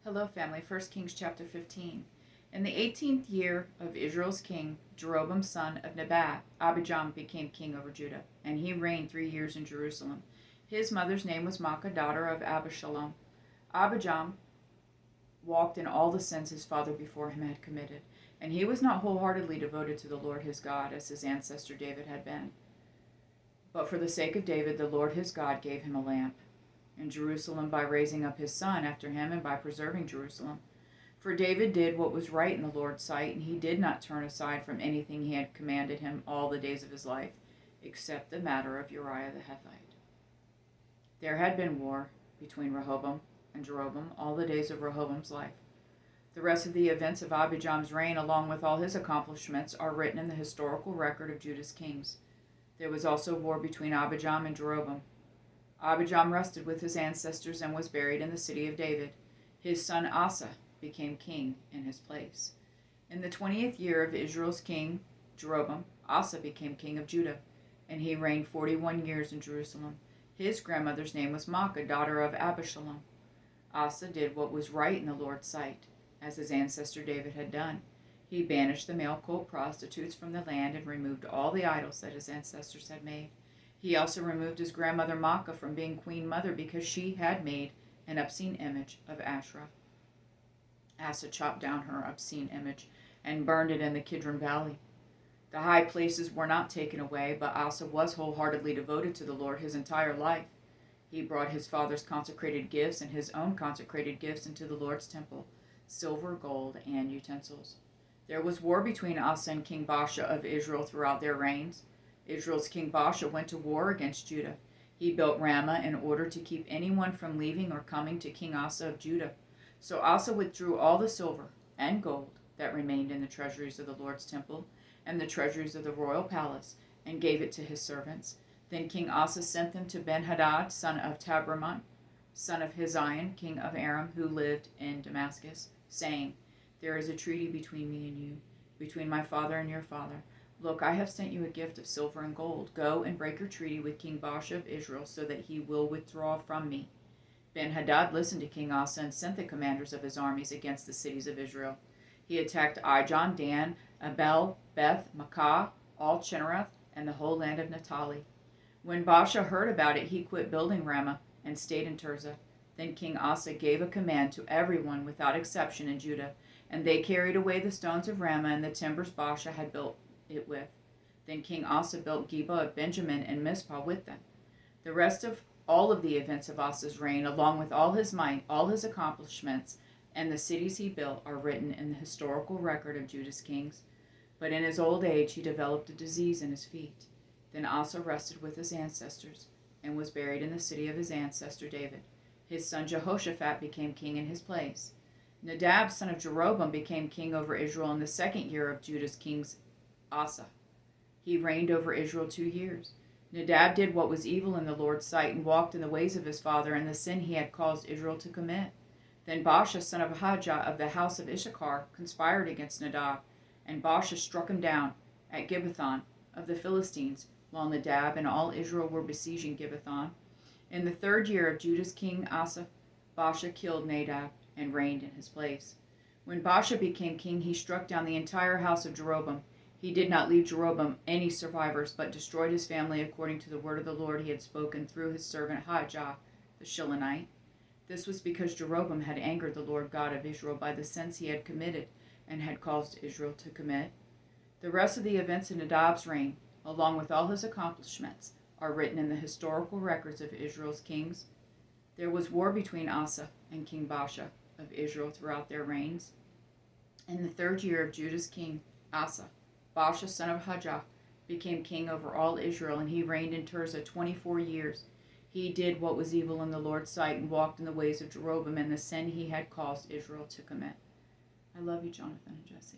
Hello, family. 1 Kings chapter 15. In the 18th year of Israel's king, Jeroboam, son of Nebat, Abijam became king over Judah, and he reigned 3 years in Jerusalem. His mother's name was Maacah, daughter of Abishalom. Abijam walked in all the sins his father before him had committed, and he was not wholeheartedly devoted to the Lord his God, as his ancestor David had been. But for the sake of David, the Lord his God gave him a lamp in Jerusalem by raising up his son after him and by preserving Jerusalem. For David did what was right in the Lord's sight, and he did not turn aside from anything he had commanded him all the days of his life, except the matter of Uriah the Hittite. There had been war between Rehoboam and Jeroboam all the days of Rehoboam's life. The rest of the events of Abijam's reign, along with all his accomplishments, are written in the historical record of Judah's kings. There was also war between Abijam and Jeroboam. Abijam rested with his ancestors and was buried in the city of David. His son Asa became king in his place. In the 20th year of Israel's king, Jeroboam, Asa became king of Judah, and he reigned 41 years in Jerusalem. His grandmother's name was Maacah, daughter of Abishalom. Asa did what was right in the Lord's sight, as his ancestor David had done. He banished the male cult prostitutes from the land and removed all the idols that his ancestors had made. He also removed his grandmother Maacah from being queen mother because she had made an obscene image of Asherah. Asa chopped down her obscene image and burned it in the Kidron Valley. The high places were not taken away, but Asa was wholeheartedly devoted to the Lord his entire life. He brought his father's consecrated gifts and his own consecrated gifts into the Lord's temple, silver, gold, and utensils. There was war between Asa and King Baasha of Israel throughout their reigns. Israel's king Baasha went to war against Judah. He built Ramah in order to keep anyone from leaving or coming to King Asa of Judah. So Asa withdrew all the silver and gold that remained in the treasuries of the Lord's temple and the treasuries of the royal palace, and gave it to his servants. Then King Asa sent them to Ben-Hadad, son of Tabrimon, son of Hizion, king of Aram, who lived in Damascus, saying, "There is a treaty between me and you, between my father and your father. Look, I have sent you a gift of silver and gold. Go and break your treaty with King Baasha of Israel, so that he will withdraw from me." Ben-Hadad listened to King Asa and sent the commanders of his armies against the cities of Israel. He attacked Ijon, Dan, Abel, Beth, Maacah, all Chinnereth, and the whole land of Naphtali. When Baasha heard about it, he quit building Ramah and stayed in Tirzah. Then King Asa gave a command to everyone without exception in Judah, and they carried away the stones of Ramah and the timbers Baasha had built it with. Then King Asa built Geba of Benjamin and Mizpah with them. The rest of all of the events of Asa's reign, along with all his might, all his accomplishments, and the cities he built, are written in the historical record of Judah's kings. But in his old age he developed a disease in his feet. Then Asa rested with his ancestors and was buried in the city of his ancestor David. His son Jehoshaphat became king in his place. Nadab, son of Jeroboam, became king over Israel in the 2nd year of Judah's kings Asa. He reigned over Israel 2 years. Nadab did what was evil in the Lord's sight and walked in the ways of his father and the sin he had caused Israel to commit. Then Baasha, son of Ahijah of the house of Issachar, conspired against Nadab, and Baasha struck him down at Gibbethon of the Philistines, while Nadab and all Israel were besieging Gibbethon. In the 3rd year of Judah's king Asa, Baasha killed Nadab and reigned in his place. When Baasha became king, he struck down the entire house of Jeroboam. He did not leave Jeroboam any survivors, but destroyed his family according to the word of the Lord he had spoken through his servant Ahijah the Shilonite. This was because Jeroboam had angered the Lord God of Israel by the sins he had committed and had caused Israel to commit. The rest of the events in Nadab's reign, along with all his accomplishments, are written in the historical records of Israel's kings. There was war between Asa and King Baasha of Israel throughout their reigns. In the 3rd year of Judah's king Asa, Baasha, son of Ahijah, became king over all Israel, and he reigned in Tirzah 24 years. He did what was evil in the Lord's sight and walked in the ways of Jeroboam and the sin he had caused Israel to commit. I love you, Jonathan and Jesse.